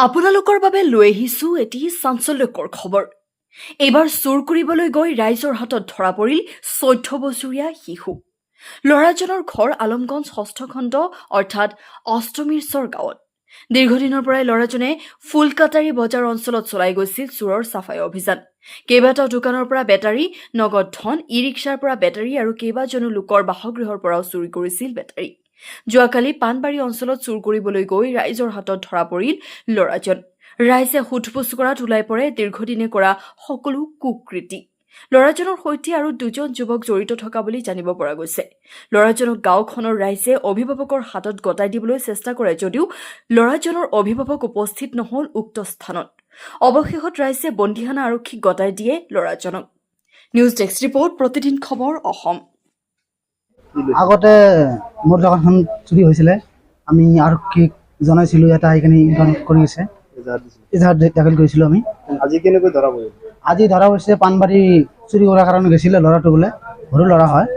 আপোনালোকৰ বাবে লৈ আহিছো এটি চাঞ্চল্যকৰ খবৰ। এইবাৰ চুৰ কৰিবলৈ গৈ ৰাইজৰ হাতত ধৰা পৰিল 14 বছৰীয়া শিশু। ল'ৰাজনৰ ঘৰ আলমগঞ্জ 6ষ্ঠ খণ্ড অৰ্থাৎ অষ্টমীৰচৰ গাঁৱত। দীৰ্ঘদিনৰ পৰাই ল'ৰাজনে ফুলকাটাৰী বজাৰ অঞ্চলত চলাই গৈছিল চোৰৰ চাফাই অভিযান। কেইবাটাও দোকানৰ পৰা বেটাৰী, নগদ ধন, ই-ৰিক্সাৰ পৰা বেটাৰী আৰু কেইবাজনো লোকৰ বাসগৃহৰ পৰাও চুৰি কৰিছিল বেটাৰী। যোৱাকালি পাণবাৰী অঞ্চলত চুৰ কৰিবলৈ গৈ ৰাইজৰ হাতত ধৰা পৰিল ল'ৰাজন। ৰাইজে সোধপোছ কৰাত ওলাই পৰে দীৰ্ঘদিনে কৰা সকলো কুকৃতি। ল'ৰাজনৰ সৈতে আৰু দুজন যুৱক জড়িত থকা বুলি জানিব পৰা গৈছে। ল'ৰাজনক গাঁওখনৰ ৰাইজে অভিভাৱকৰ হাতত গতাই দিবলৈ চেষ্টা কৰে যদিও ল'ৰাজনৰ অভিভাৱক উপস্থিত নহল উক্ত স্থানত। অৱশেষত ৰাইজে বন্দীখানা আৰক্ষীক গতাই দিয়ে ল'ৰাজনক। নিউজ ডেস্ক ৰিপৰ্ট, প্ৰতিদিন খবৰ, অসম। আগতে মোৰ দোকানখন চুৰি হৈছিলে, আমি আৰক্ষীক জনাইছিলোঁ, এটা এইখিনি ইনকাউণ্ট কৰি আছে, এজাহাৰ দাখিল কৰিছিলোঁ আমি। আজি কেনেকৈ ধৰা পৰিল? আজি ধৰা হৈছে পাণবাৰী চুৰি কৰাৰ কাৰণে গৈছিলে ল'ৰাটো, বোলে সৰু ল'ৰা হয়।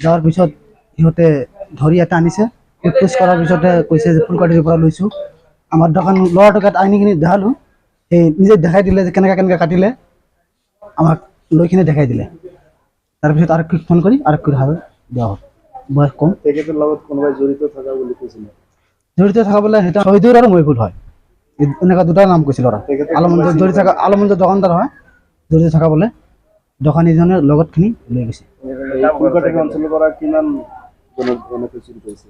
যোৱাৰ পিছত সিহঁতে ধৰি এটা আনিছে, সোধপোছ কৰাৰ পিছতে কৈছে যে ফুলকাটিৰ পৰা লৈছোঁ। আমাৰ দোকান ল'ৰাটোক আনি কিনি দেখালোঁ, সেই নিজে দেখাই দিলে যে কেনেকৈ কাটিলে, আমাক লৈ কিনে দেখাই দিলে। তাৰপিছত আৰক্ষীক ফোন কৰি আৰক্ষীৰ হাতত দিয়া হ'ল। বয়স কম। তেখেতৰ লগত কোনোবাই জড়িত থকা বুলি কৈছিলে? জড়িত থকা বোলে সেইটো শহীদুৰ আৰু মহিবুল হয়, এনেকুৱা দুটা নাম কৈছিল। ল'ৰা আলমগঞ্জত জড়িত থকা, আলমগঞ্জৰ দোকানদাৰ হয়, জড়িত থকা বোলে দোকানীজনৰ লগতখিনি লৈ গৈছে। ফুলকাটাৰী অঞ্চলৰ পৰা কিমান এনেকৈ চুৰি কৰিছে?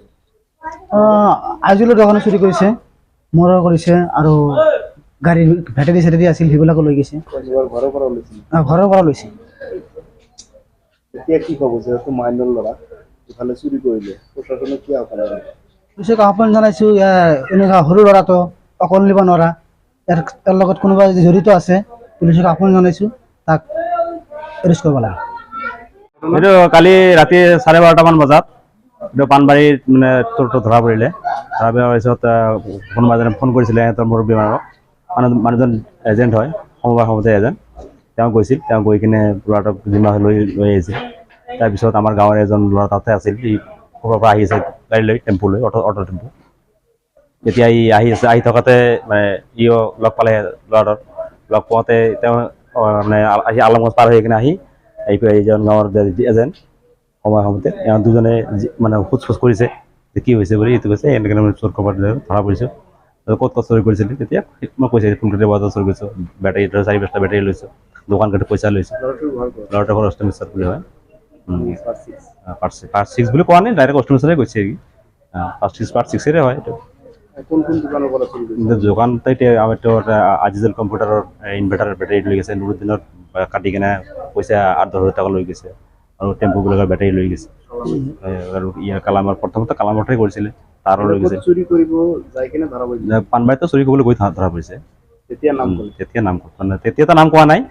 আজিলৈ দোকানো চুৰি কৰিছে, মৰৰ কৰিছে, আৰু গাড়ীৰ বেটাৰী চেটাৰী আছিল সেইবিলাকো লৈ গৈছে। ঘৰৰ পৰা ওলাইছিল? ঘৰৰ পৰা লৈছে। এতিয়া কি ক'ব, যিহেতু মাইনৰ ল'ৰা ইফালে চুৰি কৰিলে, প্ৰশাসনে কি আহ্বান জনায়? পিছত আহ্বান জনাইছোঁ, এনেকুৱা সৰু ল'ৰাটো অকল নিব নোৱাৰা, ইয়াৰ লগত কোনোবা যদি জড়িত আছে পুলিচক আহ্বান জনাইছোঁ, তাক এৰেষ্ট কৰিব লাগে। এইটো কালি ৰাতি 12:30মান বজাত এইটো পাণবাৰীত মানে চোৰটো ধৰা পৰিলে। ধৰা পৰাৰ পিছত কোনোবা এজনে ফোন কৰিছিলে সিহঁতৰ মুৰব্বী মানুহজন এজেণ্ট হয়, সমবায় সমিতিৰ এজেণ্ট। তেওঁ গৈছিল, তেওঁ গৈ কিনে ল'ৰাটোক জিম্মা লৈ আহিছিল। তাৰপিছত আমাৰ গাঁৱৰ এজন ল'ৰা তাতে আছিল, সি ক'ৰবাৰ পৰা আহি আছে গাড়ী লৈ, টেম্পু লৈ, অটো টেম্পু। তেতিয়া ই আহি থকাতে মানে ইও লগ পালে ল'ৰাটোক। লগ পাওঁতে তেওঁ মানে আহি আলমগঞ্জ পাৰ হৈ কিনে এইজন গাঁৱৰ এজেণ্ট সমবায় সমিতিৰ, এওঁ দুজনে মানে সোধপোছ কৰিছে যে কি হৈছে বুলি। এইটো কৈছে এনেকৈ চোৰ খবৰ ধৰা পৰিছোঁ, ক'ত চুৰি কৰিছিলোঁ। তেতিয়া মই কৈছে ফুলকাটাৰী বজাৰ চুৰি কৰিছোঁ, বেটাৰী 4-5টা বেটাৰী লৈছোঁ, দোকান কাটি পইচা লৈছোঁ। ল'ৰাটোৰ ঘৰ অষ্টমীশ্বৰ বুলি হয়, পাৰ্ট 6 বুলি কোৱা নাই, ডাইৰেক্ট অষ্টমীশ্বৰে গৈছে কি পাৰ্ট 6 হয়। এইটো কোন দোকানৰ পৰা চুৰি কৰিছে? দোকানতে এতিয়া আমাৰতো আজিজেল কম্পিউটাৰৰ ইনভাৰ্টাৰৰ বেটাৰী লৈ গৈছে, নুৰুদ্দিনৰ কাটি কিনে পইচা 8-10 হাজাৰ টকা লৈ গৈছে, আৰু টেম্পুবিলাকৰ বেটাৰী লৈ গৈছে। আৰু ইয়াৰ কালামৰ প্ৰথমতে কালামৰতে কৰিছিলে, তাৰো লৈ গৈছে। চুৰি কৰিব যাই কিনে ধৰা পৰিছে? পাণবাৰীতো চুৰি কৰিবলৈ গৈ ধৰা পৰিছে। তেতিয়া নাম মানে তেতিয়াতো নাম কোৱা নাই।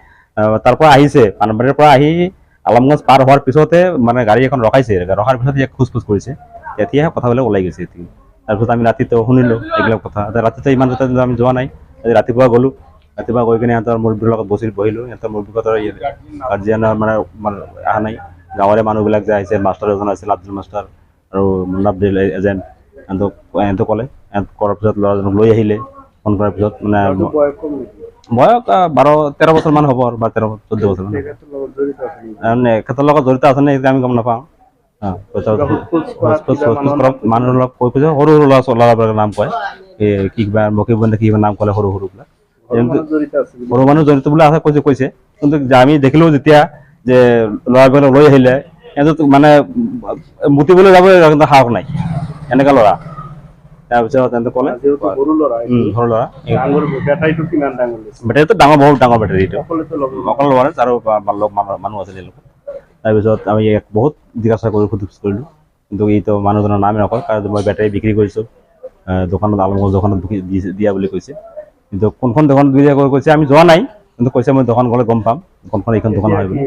তাৰ পৰা আহিছে, পাণবাৰীৰ পৰা আহি আলমগঞ্জ পাৰ হোৱাৰ পিছতে মানে গাড়ী এখন ৰখাইছে, ৰখাৰ পিছত ইয়াক সোধপোছ কৰিছে, তেতিয়াহে কথাবিলাক ওলাই গৈছে। তাৰপিছত আমি ৰাতিটো শুনিলোঁ এইবিলাক কথা। ৰাতিটো ইমান যাতে আমি যোৱা নাই, ৰাতিপুৱা গ'লোঁ, ৰাতিপুৱা গৈ কিনে সিহঁতৰ মুৰব্বীৰ লগত বহিলোঁ। সিহঁতৰ মুৰব্বীহঁতৰ গাৰ্জিয়ানৰ মানে অহা নাই, গাঁৱৰে মানুহবিলাক যে আহিছে, মাষ্টাৰ এজন আছিল আব্দুল মাষ্টাৰ আৰু মুন্নাব্দুল এজেণ্ট, সিহঁতক ক'লে। কৰাৰ পিছত ল'ৰাজনক লৈ আহিলে, ফোন কৰাৰ পিছত মানে বয়স 12-13 বছৰমান হ'ব, আৰু 13-14 বছৰমান। এখেতৰ লগত জড়িত আছে নে আমি গম নাপাওঁ। মানুহৰ লগ কৈ কৈছে, সৰু ল'ৰাবিলাকৰ নাম কয়, কিবা মকিবন্ধে কিবা নাম ক'লে, সৰু বিলাক সৰু মানুহ জড়িত বুলি আছে কৈছে। কিন্তু আমি দেখিলোঁ যেতিয়া যে ল'ৰাবিলাক লৈ আহিলে, সিহঁত মানে মুতিবলৈ যাব কিন্তু সাহস নাই, এনেকুৱা ল'ৰা। তাৰপিছত সিহঁতে ক'লে সৰু ল'ৰা, বেটাৰীটো ডাঙৰ, বহুত ডাঙৰ বেটাৰী। এইটো অকল ল'ৰা আৰু মানুহ আছিল এই লগত। তাৰপিছত আমি বহুত জিজ্ঞাসা কৰি সোধপোছ কৰিলোঁ, কিন্তু এইটো মানুহজনৰ নামেই নকয়, কাৰণ মই বেটাৰী বিক্ৰী কৰিছোঁ দোকানত, আলমগঞ্জ দোকানত দিয়া বুলি কৈছে। কিন্তু কোনখন দোকানত দিয়া কৈছে আমি যোৱা নাই, কিন্তু কৈছে মই দোকান গ'লে গম পাম কোনখন এইখন দোকান হয় বুলি।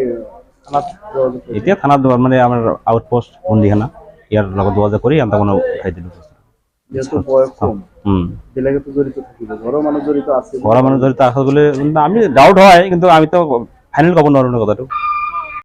এতিয়া থানাত মানে আমাৰ আউটপোষ্ট বন্দীখানা, ইয়াৰ লগত যোগাযোগ কৰি সিহঁতক মানে উঠাই দিলোঁ। ঘৰৰ মানুহ জড়িত আছে বুলি আমি ডাউট হয়, কিন্তু আমিতো ফাইনেল ক'ব নোৱাৰোঁ কথাটো।